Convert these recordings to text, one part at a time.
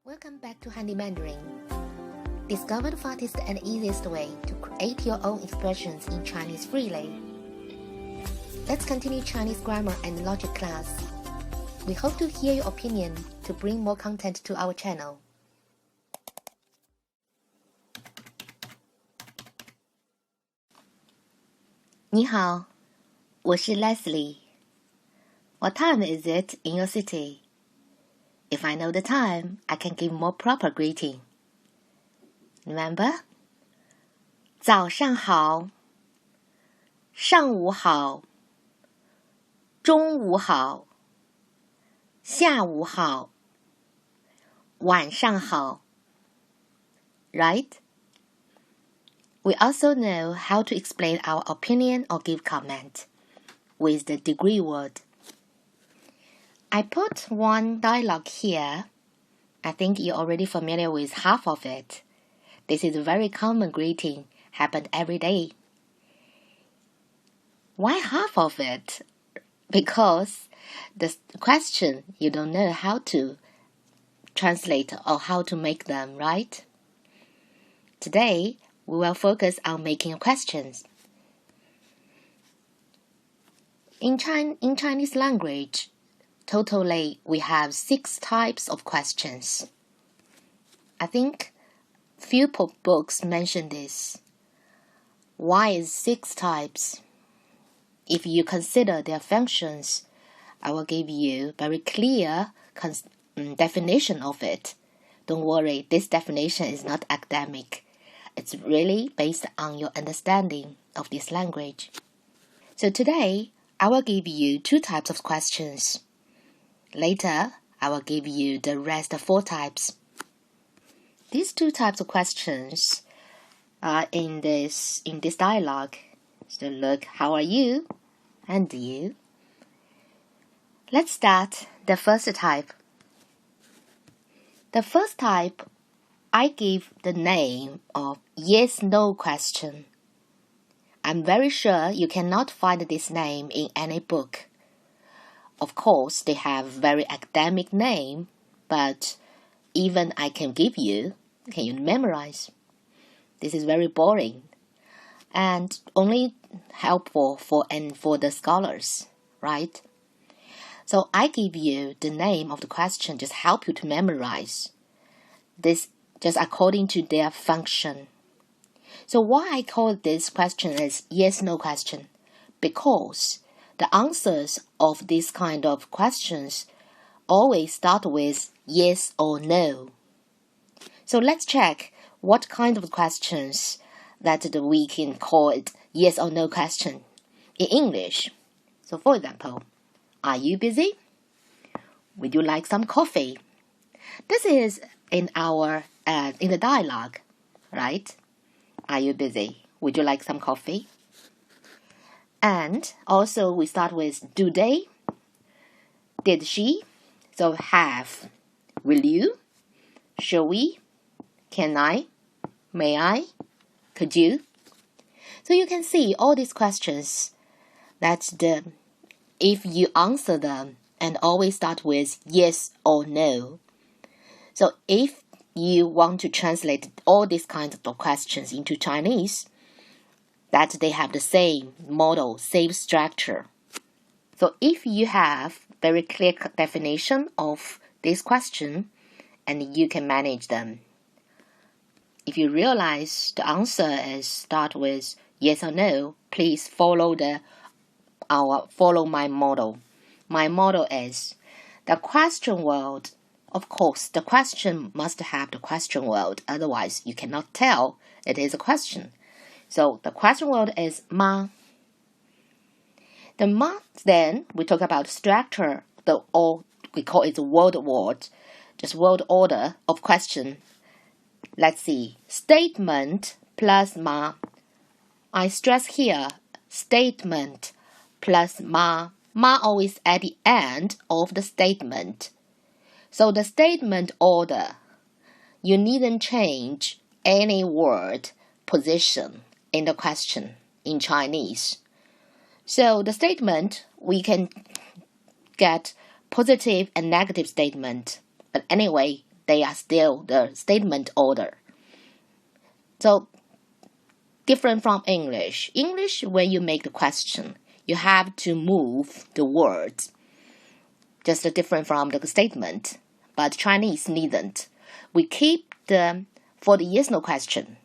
Welcome back to Handy Mandarin. Discover the fastest and easiest way to create your own expressions in Chinese freely. Let's continue Chinese grammar and logic class. We hope to hear your opinion to bring more content to our channel. 你好，我是 Leslie. What time is it in your city? If I know the time, I can give more proper greeting. Remember? 早上好，上午好，中午好，下午好，晚上好。Right? We also know how to explain our opinion or give comment with the degree word. I put one dialogue here. I think you're already familiar with half of it. This is a very common greeting, happened every day. Why half of it? Because the question you don't know how to translate or how to make them, right? Today, we will focus on making questions. In Chinese language, totally, we have 6 types of questions. I think few books mention this. Why is 6 types? If you consider their functions, I will give you very clear definition of it. Don't worry, this definition is not academic. It's really based on your understanding of this language. So today, I will give you 2 types of questions. Later, I will give you the rest of 4 types. These 2 types of questions are in this dialogue. So look, how are you? And you? Let's start the first type. The first type, I give the name of YesNo Question. I'm very sure you cannot find this name in any book. Of course, they have very academic name, but even I can give you, can you memorize? This is very boring and only helpful for the scholars, right? So I give you the name of the question, just help you to memorize this just according to their function. So why I call this question as yes-no question? Because the answers of this kind of questions always start with yes or no. So let's check what kind of questions that we can call it yes or no question in English. So for example, are you busy? Would you like some coffee? This is in the dialogue, right? Are you busy? Would you like some coffee? And also we start with do they? Did she? So have. Will you? Shall we? Can I? May I? Could you? So you can see all these questions that if you answer them and always start with yes or no. So if you want to translate all these kinds of questions into Chinese, that they have the same model, same structure. So if you have very clear definition of this question, and you can manage them. If you realize the answer is start with yes or no, please follow my model. My model is the question word. Of course, the question must have the question word, otherwise you cannot tell it is a question. So the question word is ma. The ma, then we talk about structure, or we call it word, just word order of question. Let's see, statement plus ma. I stress here, statement plus ma. Ma always at the end of the statement. So the statement order, you needn't change any word position in the question in Chinese. So the statement, we can get positive and negative statement. But anyway, they are still the statement order. So, different from English. English, when you make the question, you have to move the words. Just different from the statement. But Chinese needn't. We keep for the yes-no question,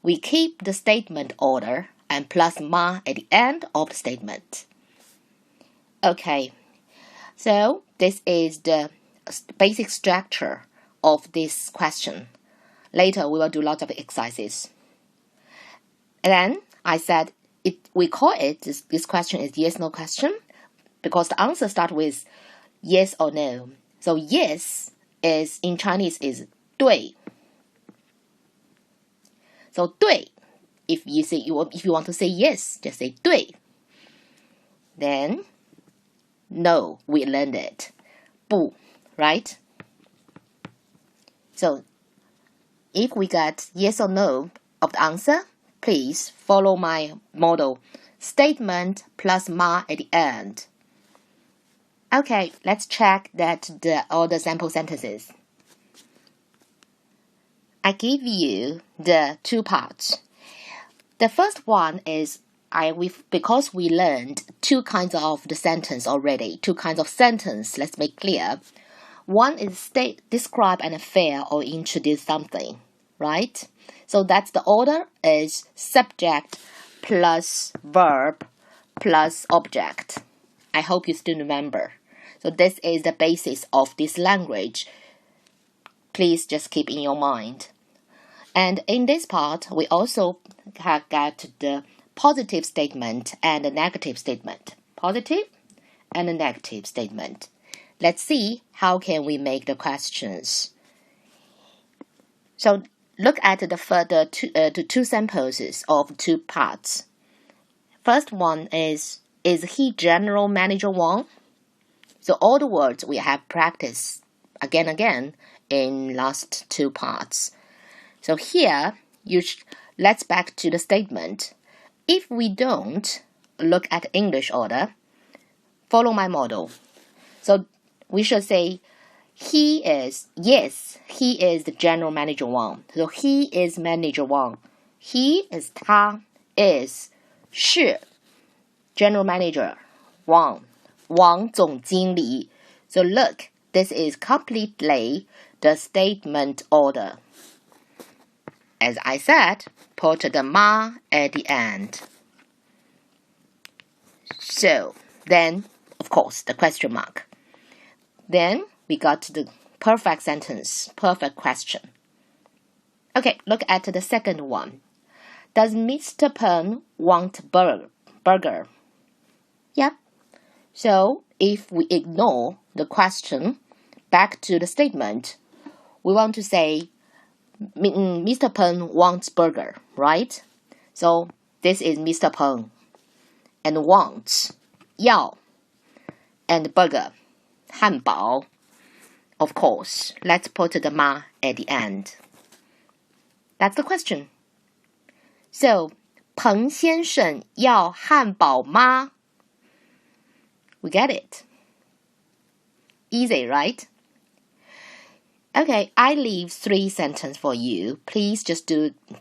we keep the statement order and plus ma at the end of the statement. Okay, so this is the basic structure of this question. Later, we will do lots of exercises. And then I said we call it, this question is yes-no question because the answer starts with yes or no. So yes is in Chinese is 对. So 对, if you want to say yes, just say 对. Then no, we learned it. 不, right? So if we got yes or no of the answer, please follow my model. Statement plus ma at the end. Okay, let's check that all the sample sentences. I give you the two parts. The first one is because we learned two kinds of the sentence already, two kinds of sentence, let's make clear. One is describe an affair or introduce something, right? So that's the order is subject plus verb plus object. I hope you still remember. So this is the basis of this language. Please just keep in your mind. And in this part, we also have got the positive statement and a negative statement. Positive and a negative statement. Let's see how can we make the questions. So look at the two samples of two parts. First one is he General Manager Wang? So all the words we have practiced again in last two parts. So here, let's back to the statement. If we don't look at English order, follow my model. So we should say, he is the General Manager Wang. So he is Manager Wang. He is 他 is 是 General Manager Wang. Wang 总经理. So look, this is completely the statement order. As I said, put the ma at the end. So then, of course, the question mark. Then we got the perfect sentence, perfect question. Okay, look at the second one. Does Mr. Peng want burger? Yep. So if we ignore the question, back to the statement, we want to say, Mr. Peng wants burger, right? So this is Mr. Peng and wants 要 and burger 汉堡. Of course, let's put the ma at the end. That's the question. So 彭先生要汉堡吗? We get it. Easy, right? Okay, I leave 3 sentences for you. Please just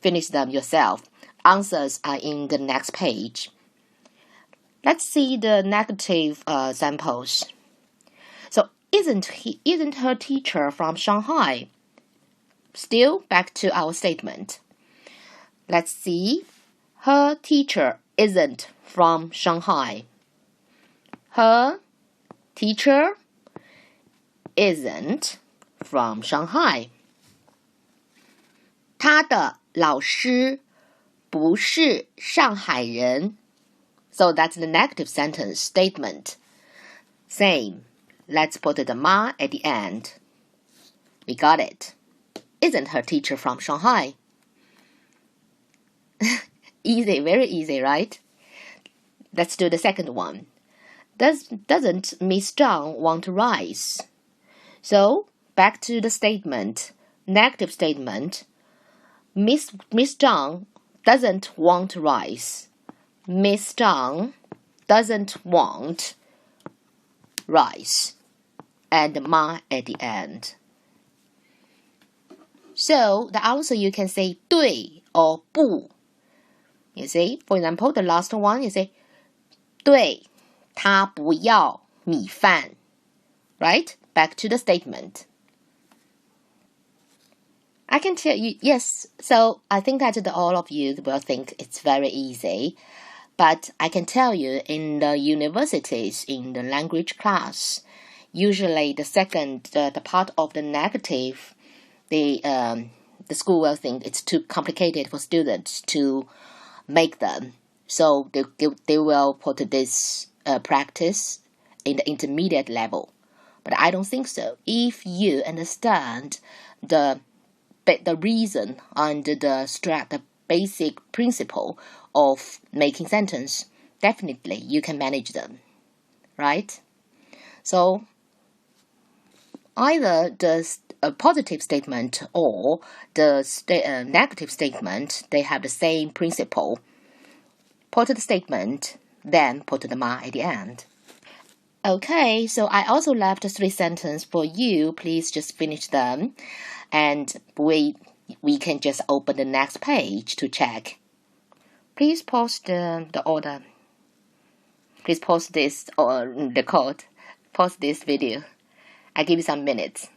finish them yourself. Answers are in the next page. Let's see the negative samples. So, isn't her teacher from Shanghai? Still back to our statement. Let's see. Her teacher isn't from Shanghai. Her teacher isn't from Shanghai. 他的老师不是上海人. So that's the negative sentence statement. Same. Let's put the ma at the end. We got it. Isn't her teacher from Shanghai? Easy, very easy, right? Let's do the second one. Doesn't Miss Zhang want rice? So, back to the statement, negative statement. Miss Zhang doesn't want rice. Miss Zhang doesn't want rice. And ma at the end. So the answer you can say 对 or 不. You see, for example, the last one, you say 对他不要米饭. Right? Back to the statement. I can tell you, yes, so I think that all of you will think it's very easy. But I can tell you, in the universities, in the language class, usually the part of the negative, the school will think it's too complicated for students to make them. So they will put this practice in the intermediate level. But I don't think so. If you understand the reason and the basic principle of making sentence, definitely you can manage them, right? So either the positive statement or the negative statement, they have the same principle. Put the statement, then put the ma at the end. Okay, so I also left 3 sentences for you. Please just finish them, and we can just open the next page to check. Please pause the order. Please pause this or the code. Pause this video. I give you some minutes.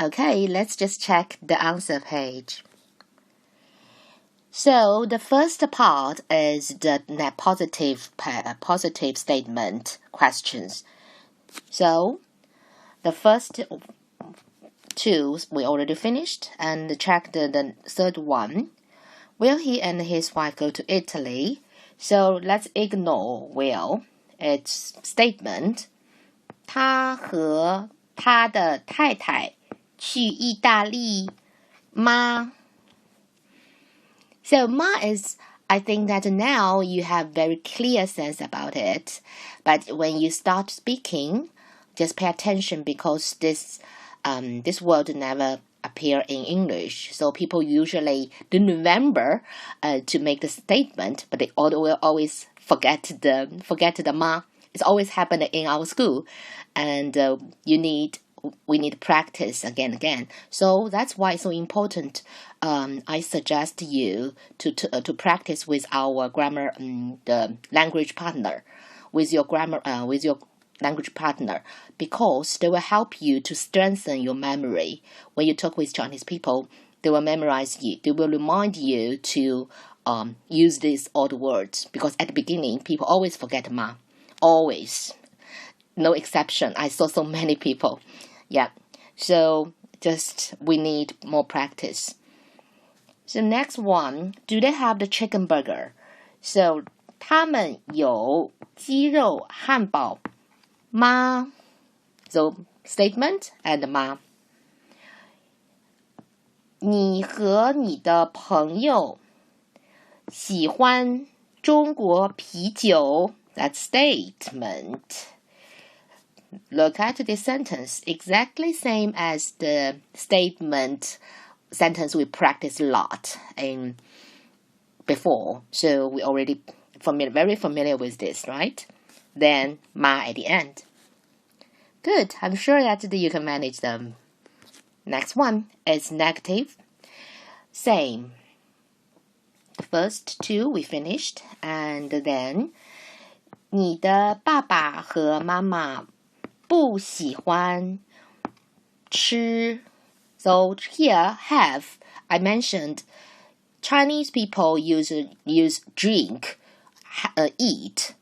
Okay, let's just check the answer page. So the first part is the positive statement questions. So the first 2 we already finished, and check the third one. Will he and his wife go to Italy? So let's ignore will. It's statement. 他和他的太太去意大利吗? So ma is, I think that now you have very clear sense about it. But when you start speaking, just pay attention, because this word never appear in English, so people usually don't remember to make the statement, but they will always forget the ma. It's always happened in our school, and we need practice again. So that's why it's so important. I suggest you to practice with our grammar, the language partner, with your language partner, because they will help you to strengthen your memory. When you talk with Chinese people, they will memorize you. They will remind you to use these odd words, because at the beginning, people always forget ma. Always. No exception. I saw so many people. Yeah. So we need more practice. So next one, do they have the chicken burger? So 他们有鸡肉汉堡吗? So statement and ma. 你和你的朋友喜欢中国啤酒? That statement. Look at this sentence. Exactly same as the statement sentence we practiced a lot before. So we already very familiar with this, right? Then ma at the end. Good. I'm sure that you can manage them. Next one is negative. Same. The first 2 we finished, and then 你的爸爸和妈妈不喜欢吃. So here have, I mentioned, Chinese people use drink, eat,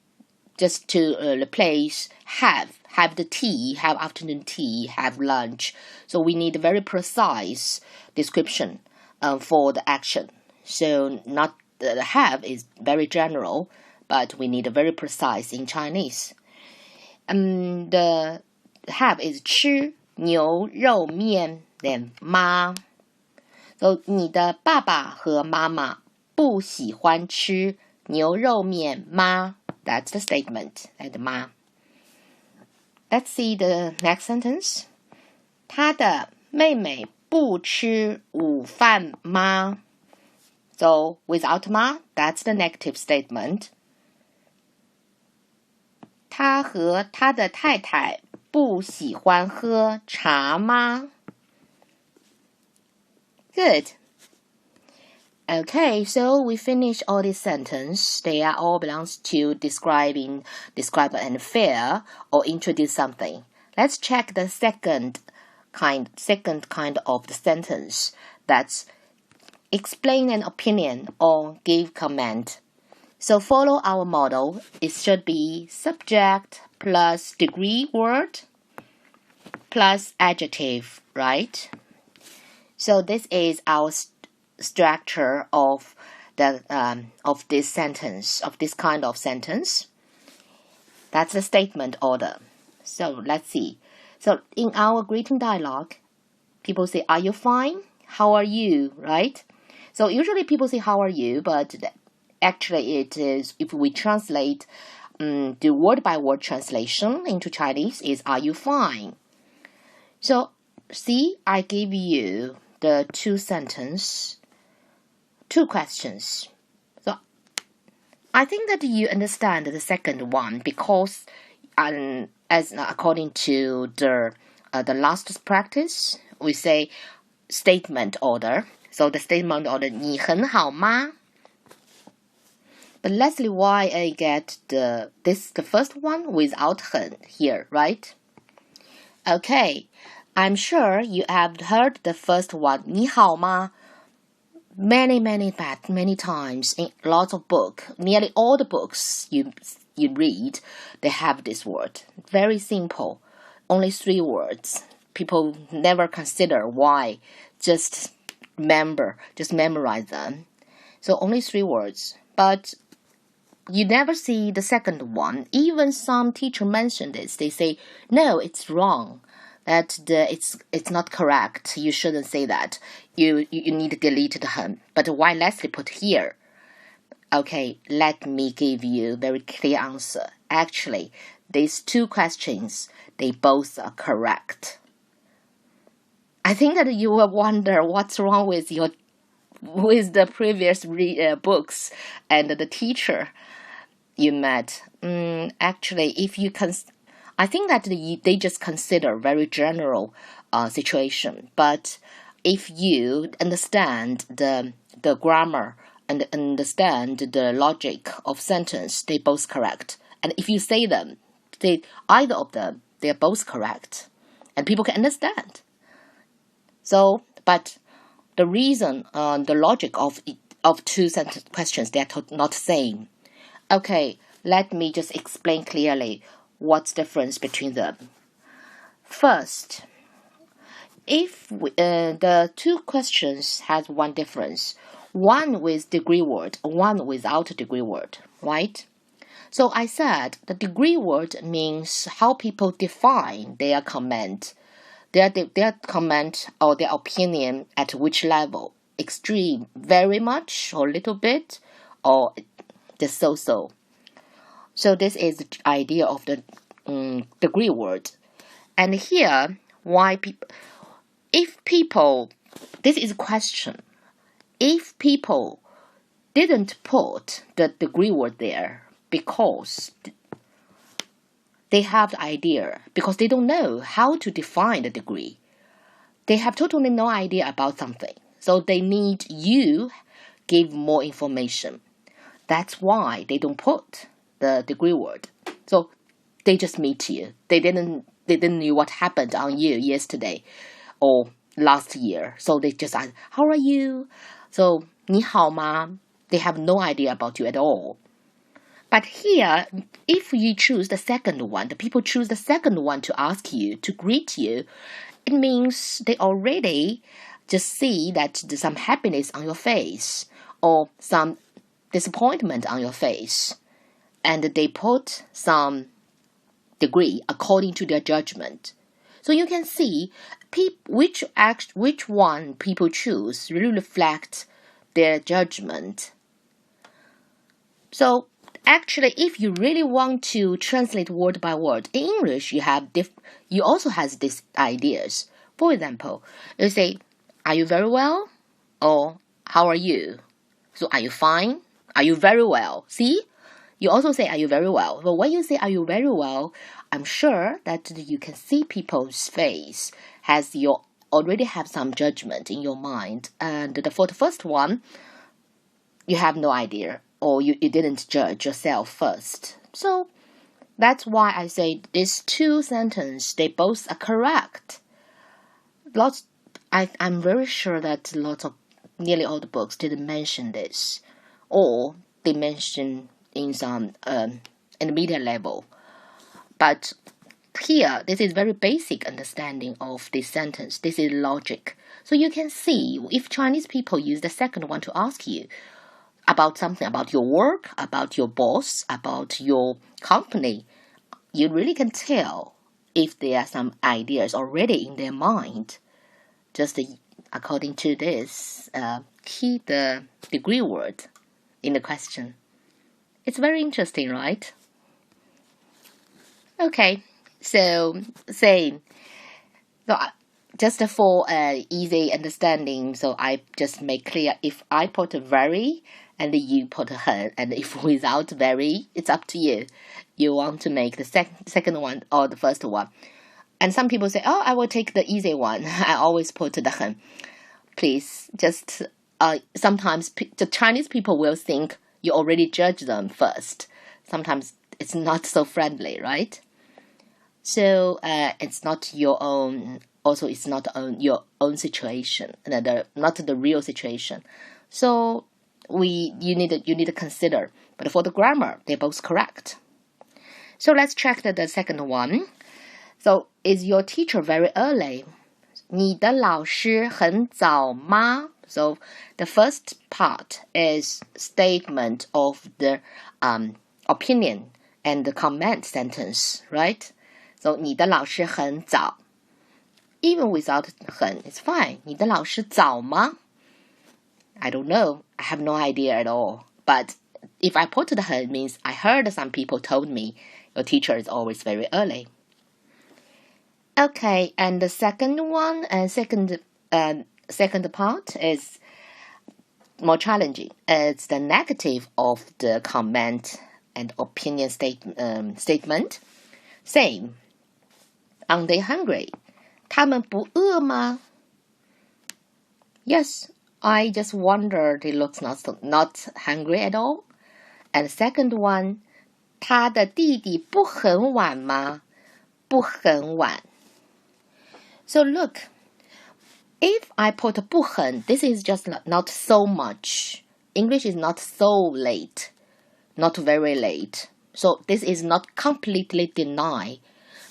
just to replace have the tea, have afternoon tea, have lunch. So we need a very precise description for the action. So not the have is very general, but we need a very precise in Chinese. The have is 吃牛肉面 then 妈. So 你的爸爸和妈妈不喜欢吃牛肉面吗? That's the statement and 妈. Let's see the next sentence. 他的妹妹不吃午饭吗? So without ma, that's the negative statement. 他和他的太太不喜欢喝茶吗? Good. Okay, so we finish all these sentences. They are all belongs to describe an affair or introduce something. Let's check the second kind of the sentence. That's explain an opinion or give comment. So follow our model. It should be subject plus degree word plus adjective, right? So this is our structure of this sentence, of this kind of sentence. That's the statement order. So let's see. So in our greeting dialogue, people say, "Are you fine? How are you?" Right? So usually people say, "How are you?" But actually it is, if we translate the word by word translation into Chinese, is "Are you fine?" So see, I gave you the two questions. So I think that you understand the second one because as according to the last practice, we say statement order. So the statement order, 你很好吗? But Leslie, why I get the first one without 很 here, right? Okay, I'm sure you have heard the first one, 你好吗? many times in lots of books. Nearly all the books you read, they have this word. Very simple, only 3 words. People never consider why. Just memorize them. So only 3 words. But you never see the second one. Even some teacher mentioned this. They say, no, it's wrong. That it's not correct. You shouldn't say that. You need to delete the 很. But why Leslie put here? Okay, let me give you a very clear answer. Actually, these 2 questions, they both are correct. I think that you will wonder what's wrong with the previous books and the teacher you met. Actually, if you I think that they just consider very general situation. But if you understand the grammar and understand the logic of sentence, they both correct. And if you say them, either of them, they are both correct, and people can understand. So, but the reason, the logic of 2 sentence questions, they are not same. Okay, let me just explain clearly what's the difference between them. First, if the 2 questions has one difference, one with degree word, one without degree word, right? So I said the degree word means how people define their comment, their comment or their opinion at which level, extreme, very much, or little bit, or just so. So this is the idea of the degree word. And here, this is a question. If people didn't put the degree word there because they have the idea, because they don't know how to define the degree, they have totally no idea about something. So they need you give more information. That's why they don't put the degree word. So they just meet you. They didn't know what happened on you yesterday or last year. So they just ask, how are you? So 你好吗? They have no idea about you at all. But here, if you choose the second one, the people choose the second one to ask you, to greet you, it means they already just see that there's some happiness on your face or some disappointment on your face. And they put some degree according to their judgment. So you can see which one people choose really reflects their judgment. So actually, if you really want to translate word by word in English, you also have these ideas. For example, you say, "Are you very well?" or "How are you?" So, "Are you fine?" "Are you very well?" See? You also say, "Are you very well?" But when you say, "Are you very well?" I'm sure that you can see people's face has your already have some judgment in your mind. And for the first one, you have no idea, or you didn't judge yourself first. So that's why I say these two sentences, they both are correct. I'm very sure that nearly all the books didn't mention this, or they mention in some intermediate level. But here, this is very basic understanding of this sentence. This is logic. So you can see if Chinese people use the second one to ask you about something, about your work, about your boss, about your company, you really can tell if there are some ideas already in their mind. Just according to this, keep the degree word in the question. It's very interesting, right? Okay, so same. So just for easy understanding, so I just make clear if I put very and you put很, and if without very, it's up to you. You want to make the second one or the first one. And some people say, oh, I will take the easy one. I always put the很. Please, just sometimes the Chinese people will think you already judge them first. Sometimes it's not so friendly, right? So it's not your own. Also, it's not your own situation, not the real situation. So you need to consider. But for the grammar, they're both correct. So let's check the second one. So is your teacher very early? 你的老师很早吗? So the first part is statement of the opinion and the comment sentence, right? So 你的老师很早. Even without 很, it's fine. 你的老师早吗? I don't know. I have no idea at all. But if I put the 很 means I heard some people told me your teacher is always very early. Okay, and the second one and second part is more challenging. It's the negative of the comment and opinion statement. Same. Are they hungry? 他们不饿吗? Yes, I just wondered. He looks not hungry at all. And the second one, 他的弟弟不很晚吗? 不很晚. So look, if I put 不很, this is just not so much. English is not so late, not very late. So this is not completely deny.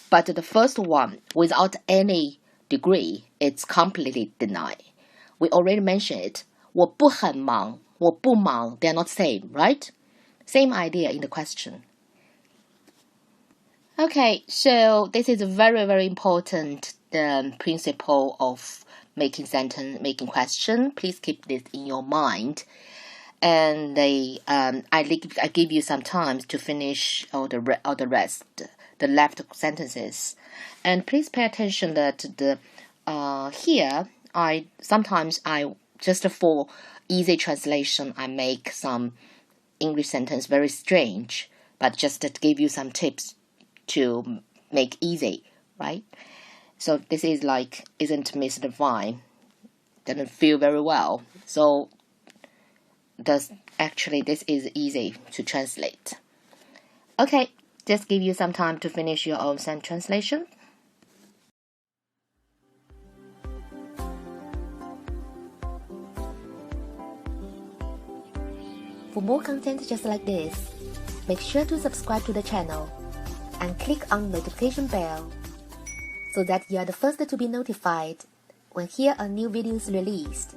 But the first one, without any degree, it's completely deny. We already mentioned it. 我不很忙, 我不忙, they're not same, right? Same idea in the question. Okay, so this is a very, very important principle of making sentence, making question. Please keep this in your mind. And I give you some time to finish all the rest, the left sentences. And please pay attention that here sometimes I just for easy translation I make some English sentence very strange, but just to give you some tips to make easy, right? So this is like, isn't Mr. Fine? Doesn't feel very well. So this is easy to translate. Okay, just give you some time to finish your own translation. For more content just like this, make sure to subscribe to the channel and click on the notification bell so that you are the first to be notified when here a new video is released.